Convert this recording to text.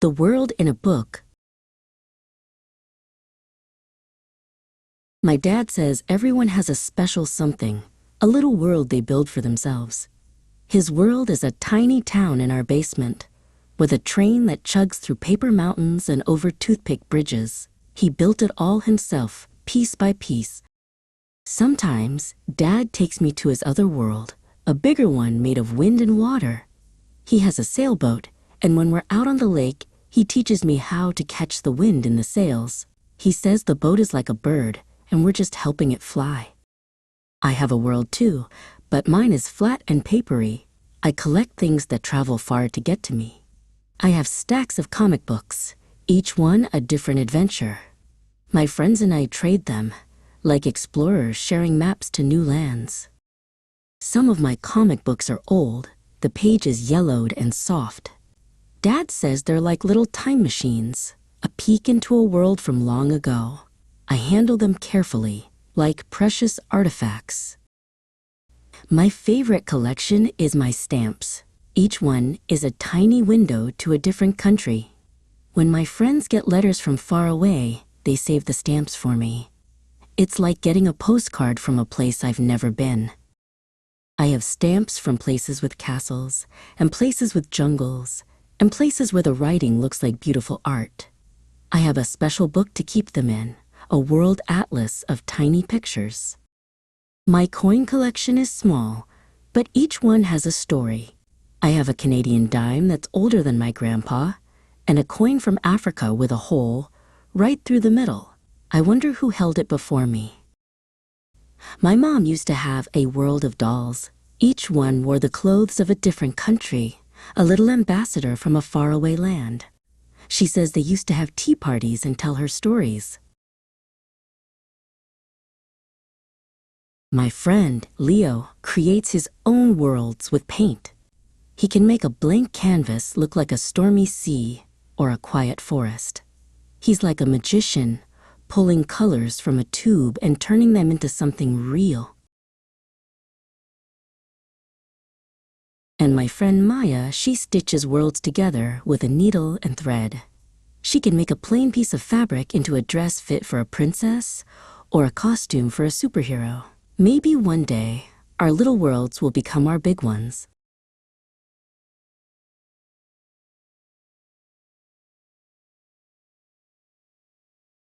The world in a book. My dad says everyone has a special something, a little world they build for themselves. His world is a tiny town in our basement, with a train that chugs through paper mountains and over toothpick bridges. He built it all himself, piece by piece. Sometimes, Dad takes me to his other world, a bigger one made of wind and water. He has a sailboat, and when we're out on the lake, he teaches me how to catch the wind in the sails. He says the boat is like a bird, and we're just helping it fly. I have a world too, but mine is flat and papery. I collect things that travel far to get to me. I have stacks of comic books, each one a different adventure. My friends and I trade them, like explorers sharing maps to new lands. Some of my comic books are old, the pages yellowed and soft. Dad says they're like little time machines, a peek into a world from long ago. I handle them carefully, like precious artifacts. My favorite collection is my stamps. Each one is a tiny window to a different country. When my friends get letters from far away, they save the stamps for me. It's like getting a postcard from a place I've never been. I have stamps from places with castles, and places with jungles, and places where the writing looks like beautiful art. I have a special book to keep them in, a world atlas of tiny pictures. My coin collection is small, but each one has a story. I have a Canadian dime that's older than my grandpa, and a coin from Africa with a hole right through the middle. I wonder who held it before me. My mom used to have a world of dolls. Each one wore the clothes of a different country, a little ambassador from a faraway land. She says they used to have tea parties and tell her stories. My friend, Leo, creates his own worlds with paint. He can make a blank canvas look like a stormy sea or a quiet forest. He's like a magician, pulling colors from a tube and turning them into something real. And my friend Maya, she stitches worlds together with a needle and thread. She can make a plain piece of fabric into a dress fit for a princess or a costume for a superhero. Maybe one day, our little worlds will become our big ones.